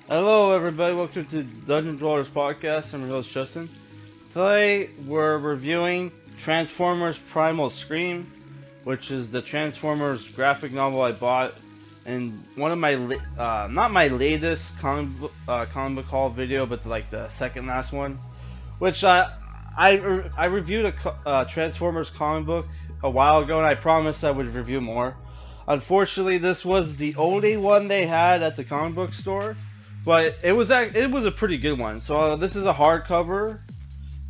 Hello, everybody. Welcome to Dungeon Dwellers Podcast. I'm your host, Justin. Today, we're reviewing Transformers Primal Scream, which is the Transformers graphic novel I bought in one of my, not my latest comic book haul video, but like the second last one, which I reviewed a Transformers comic book a while ago, and I promised I would review more. Unfortunately, this was the only one they had at the comic book store, but it was a pretty good one. So this is a hardcover.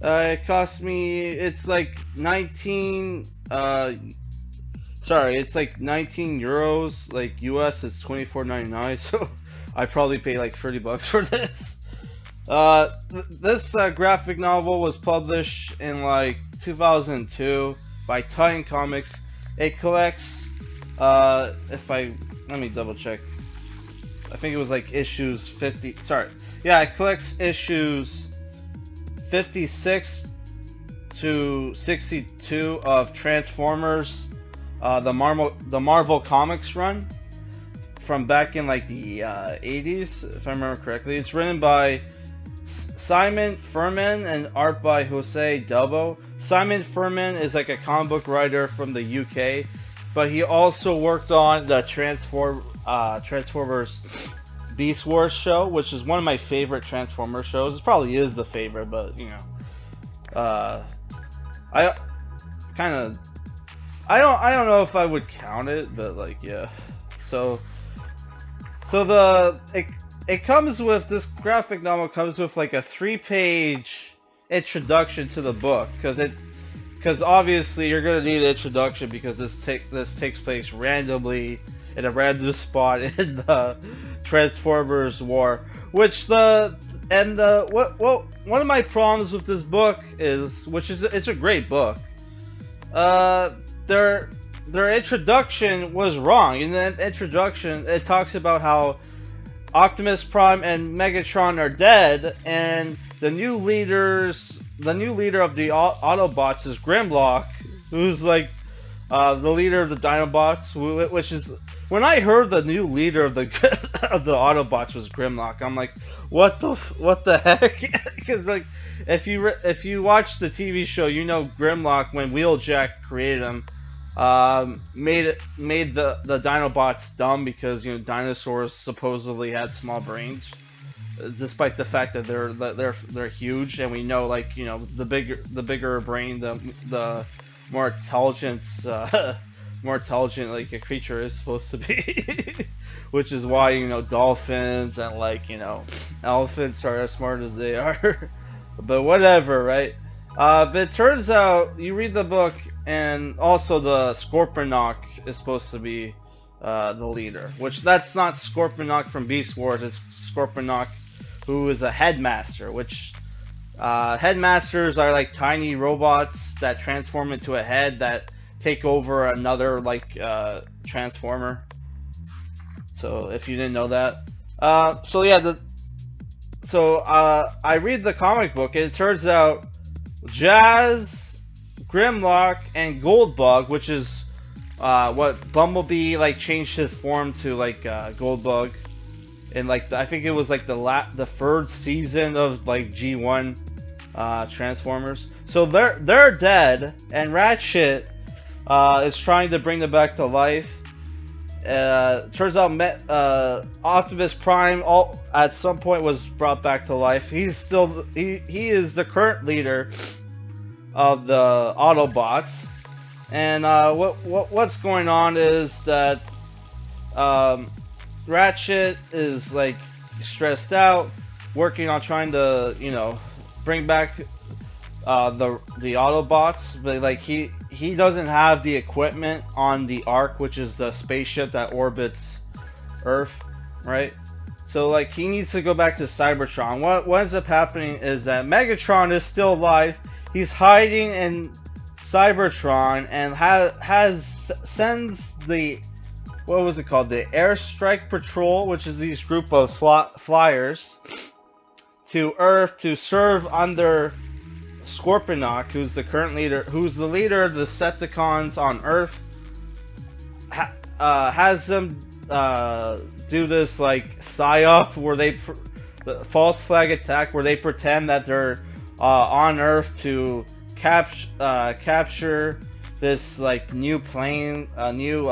It cost me, it's like 19. Sorry, it's like 19 euros. Like US is 24.99. So I probably pay like 30 bucks for this. This graphic novel was published in like 2002 by Titan Comics. It collects, let me double check. I think it was like issues 50. Sorry, yeah, it collects issues 56 to 62 of Transformers, the Marvel Comics run from back in like the 80s, if I remember correctly. It's written by Simon Furman and art by Jose Delbo. Simon Furman is like a comic book writer from the UK, but he also worked on the Transformers Beast Wars show, which is one of my favorite Transformers shows. It probably is the favorite, but you know, I kind of, I don't know if I would count it, but like yeah. So it comes with, this graphic novel comes with like a 3-page introduction to the book, because obviously you're gonna need an introduction, because this takes place randomly in a random spot in the Transformers war. One of my problems with this book is, it's a great book. Their introduction was wrong. In the introduction, it talks about how Optimus Prime and Megatron are dead, and the new leader of the Autobots is Grimlock, who's like the leader of the Dinobots, which is, when I heard the new leader of the of the Autobots was Grimlock, I'm like, what the heck? Because like, if you watch the TV show, you know Grimlock, when Wheeljack created him, made the Dinobots dumb, because you know dinosaurs supposedly had small brains, despite the fact that they're huge, and we know, like, you know, the bigger brain, the more intelligent like a creature is supposed to be. Which is why, you know, dolphins and, like, you know, elephants are as smart as they are. But whatever, right? But it turns out, you read the book, and also the Scorponok is supposed to be the leader, which that's not Scorponok from Beast Wars. It's Scorponok, who is a headmaster, which headmasters are like tiny robots that transform into a head that take over another, like, transformer. So if you didn't know that, so yeah, I read the comic book, and it turns out Jazz, Grimlock, and Goldbug, which is what Bumblebee, like, changed his form to, like, Goldbug, and like I think it was like the third season of like G1 Transformers. So they're dead, and Ratchet is trying to bring them back to life. Turns out Optimus Prime at some point was brought back to life. He is the current leader of the Autobots. And what's going on is that Ratchet is like stressed out, working on trying to, you know, bring back the Autobots, but like he doesn't have the equipment on the Ark, which is the spaceship that orbits Earth, right? So like he needs to go back to Cybertron. What ends up happening is that Megatron is still alive. He's hiding in Cybertron and sends the, what was it called, the Airstrike Patrol, which is these group of flyers, to Earth to serve under Scorponok, who's the current leader, who's the leader of the Decepticons on Earth. Has them do this like psyop where the false flag attack where they pretend that they're on Earth to capture this like new plane, a new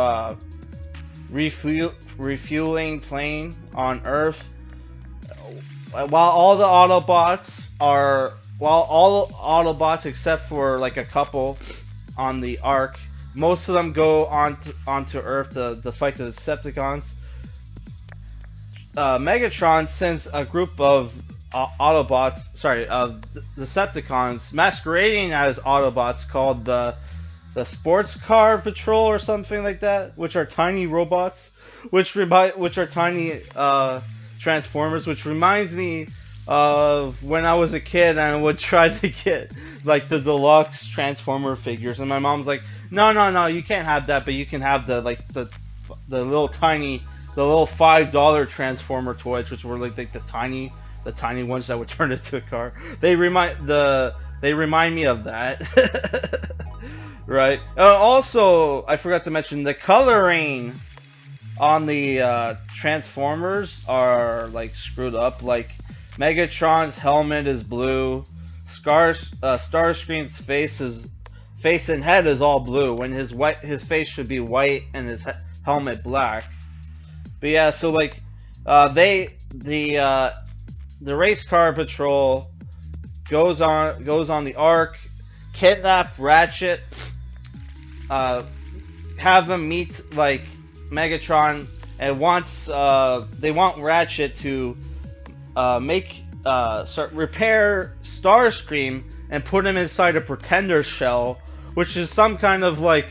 refueling plane on Earth. While all the Autobots except for like a couple on the Ark, most of them go onto Earth to fight the Decepticons. Megatron sends a group of Decepticons masquerading as Autobots called the Sports Car Patrol or something like that, which are tiny robots, which are tiny Transformers, which reminds me of when I was a kid and I would try to get like the deluxe Transformer figures, and my mom's like, no, you can't have that, but you can have the little $5 Transformer toys, which were like the tiny ones that would turn into a car. They remind me of that. Right. Also, I forgot to mention the coloring on the Transformers are like screwed up. Like Megatron's helmet is blue. Starscream's face and head is all blue when his face should be white and his helmet black. But yeah, so like the race car patrol goes on the Ark, kidnap Ratchet, have them meet like Megatron, and they want Ratchet to repair Starscream and put him inside a Pretender shell, which is some kind of like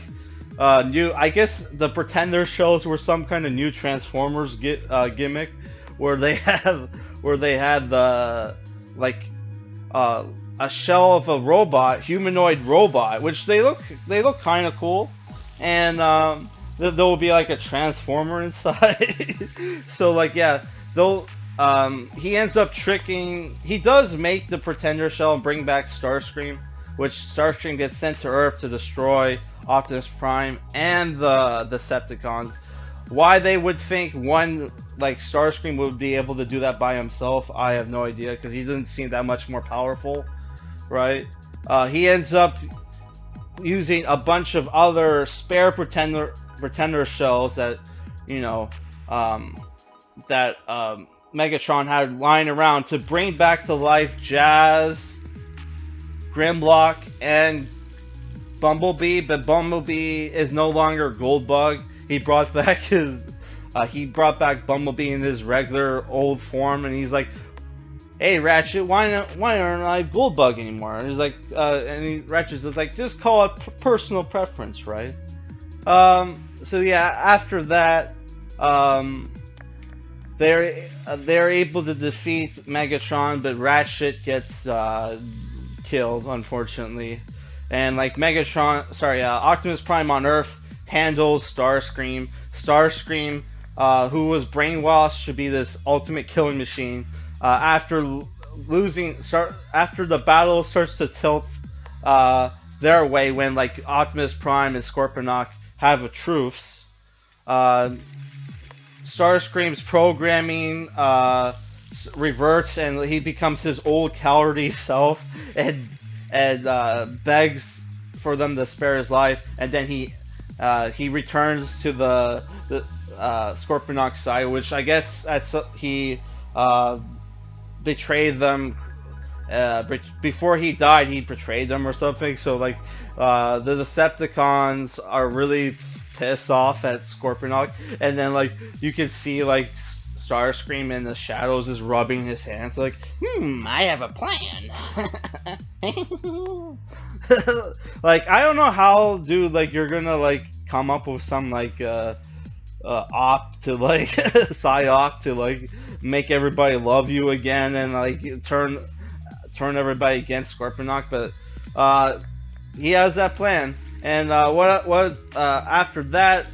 new. I guess the Pretender shells were some kind of new Transformers gimmick, where they had the like a shell of a humanoid robot, which they look kind of cool, and there will be like a Transformer inside. So like yeah, he ends up tricking. He does make the Pretender shell and bring back Starscream, which Starscream gets sent to Earth to destroy Optimus Prime and the Decepticons. Why they would think one like Starscream would be able to do that by himself, I have no idea, because he doesn't seem that much more powerful, right? He ends up using a bunch of other spare Pretender shells that Megatron had lying around to bring back to life Jazz, Grimlock, and Bumblebee. But Bumblebee is no longer Goldbug. He brought back Bumblebee in his regular old form, and he's like, "Hey Ratchet, why aren't I Goldbug anymore?" And he's like, Ratchet's just like, "Just call it personal preference, right?" So yeah, after that, they're able to defeat Megatron, but Ratchet gets killed, unfortunately. And like Optimus Prime on Earth handles Starscream. Starscream, who was brainwashed to be this ultimate killing machine, after the battle starts to tilt their way when like Optimus Prime and Scorponok have a truce. Starscream's programming reverts, and he becomes his old cowardly self, and begs for them to spare his life, and then he returns to the Scorponok side, which I guess he betrayed them. Before he died, he betrayed them or something. So like the Decepticons are really pissed off at Scorponok, and then like you can see like Starscream in the shadows is rubbing his hands like, I have a plan. Like I don't know how, dude, like you're gonna like come up with some like op to like psyop to like make everybody love you again and like turn everybody against Scorponok, but he has that plan. And after that,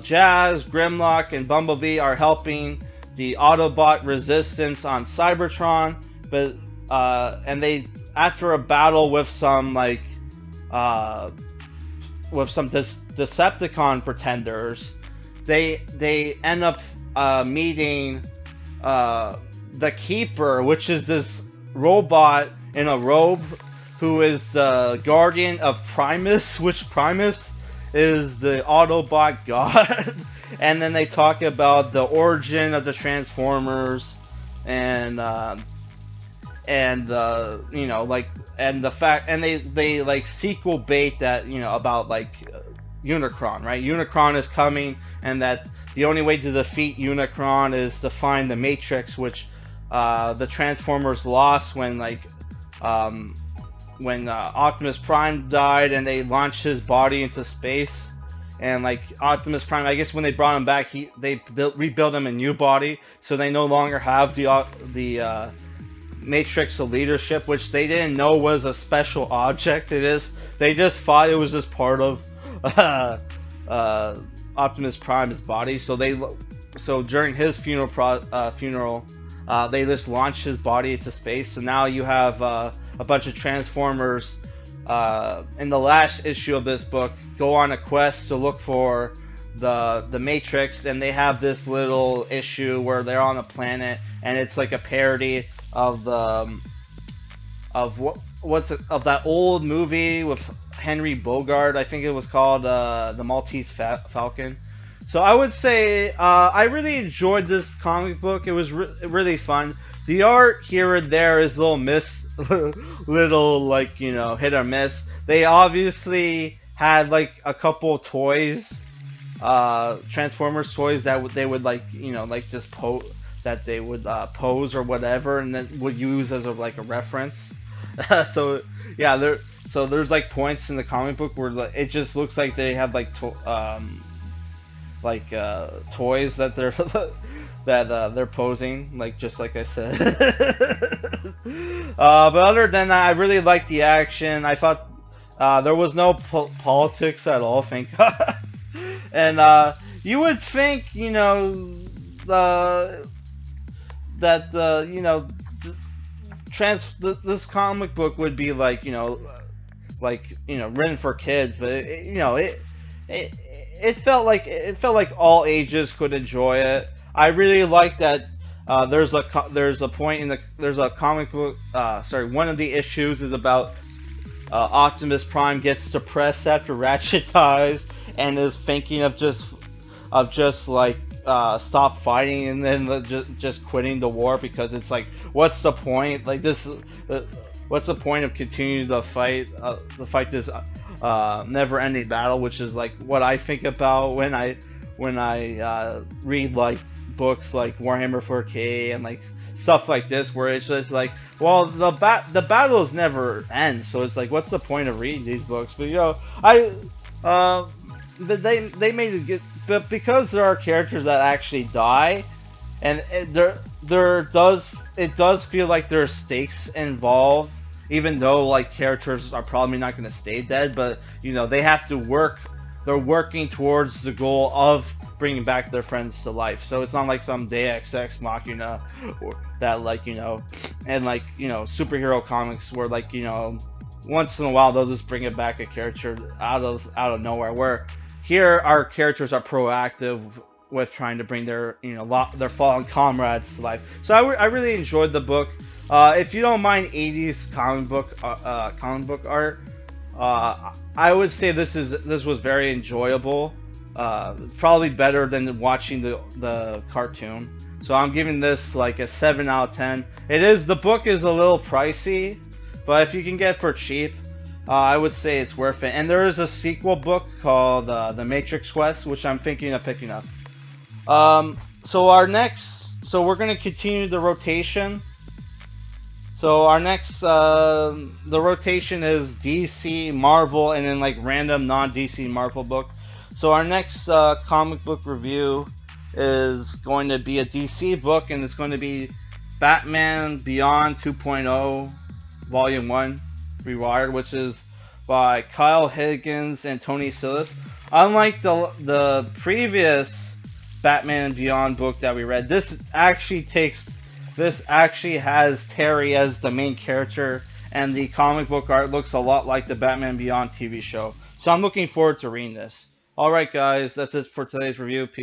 Jazz, Grimlock, and Bumblebee are helping the Autobot resistance on Cybertron, but and they, after a battle with some like Decepticon pretenders, they end up meeting the Keeper, which is this robot in a robe who is the guardian of Primus, which Primus is the Autobot god. And then they talk about the origin of the Transformers and you know, like, and the fact, and they like sequel bait that, you know, about like Unicron, right? Unicron is coming, and that the only way to defeat Unicron is to find the Matrix, which the Transformers lost when Optimus Prime died, and they launched his body into space. And like Optimus Prime, I guess when they brought him back, they rebuilt him a new body, so they no longer have the Matrix of leadership, which they didn't know was a special object. They just thought it was just part of Optimus Prime's body. So during his funeral, they just launched his body into space. So now you have a bunch of Transformers in the last issue of this book go on a quest to look for the Matrix, and they have this little issue where they're on a planet, and it's like a parody of that old movie with Henry Bogart. I think it was called the Maltese Falcon. So I would say I really enjoyed this comic book. It was really fun. The art here and there is little like, you know, hit or miss. They obviously had like a couple toys, Transformers toys that they would like, you know, like just that they would pose or whatever, and then would use as a reference. So yeah, there's like points in the comic book where it just looks like they have like toys that they're posing, like, just like I said. But other than that, I really liked the action. I thought there was no politics at all, thank God. And you would think, you know, this comic book would be like, you know, written for kids, but it felt like all ages could enjoy it. I really like that there's a point in there's a comic book. One of the issues is about Optimus Prime gets depressed after Ratchet dies and is thinking of just stop fighting and then just quitting the war, because it's like, what's the point? Like what's the point of continuing to fight this never-ending battle? Which is like what I think about when I read like books like Warhammer 4K and like stuff like this, where it's just like, well, the battles never end, so it's like, what's the point of reading these books? But you know, but they made it good, but because there are characters that actually die, and it does feel like there are stakes involved, even though like characters are probably not going to stay dead, but you know, they have to work. They're working towards the goal of bringing back their friends to life. So it's not like some Deus Ex Machina, or that, like, you know, and like, you know, superhero comics where, like, you know, once in a while they'll just bring it back a character out of nowhere. Where here our characters are proactive with trying to bring their, you know, their fallen comrades to life. So I really enjoyed the book. If you don't mind 80s comic book art, I would say this was very enjoyable. Probably better than watching the cartoon. So I'm giving this like a 7 out of 10. The book is a little pricey, but if you can get it for cheap, I would say it's worth it. And there is a sequel book called The Matrix Quest, which I'm thinking of picking up. So we're gonna continue the rotation. So our next, the rotation is DC, Marvel, and then like random non-DC Marvel book. So our next comic book review is going to be a DC book, and it's going to be Batman Beyond 2.0, Volume 1, Rewired, which is by Kyle Higgins and Tony Silas. Unlike the previous Batman Beyond book that we read, this actually has Terry as the main character, and the comic book art looks a lot like the Batman Beyond TV show. So I'm looking forward to reading this. Alright guys, that's it for today's review. Peace.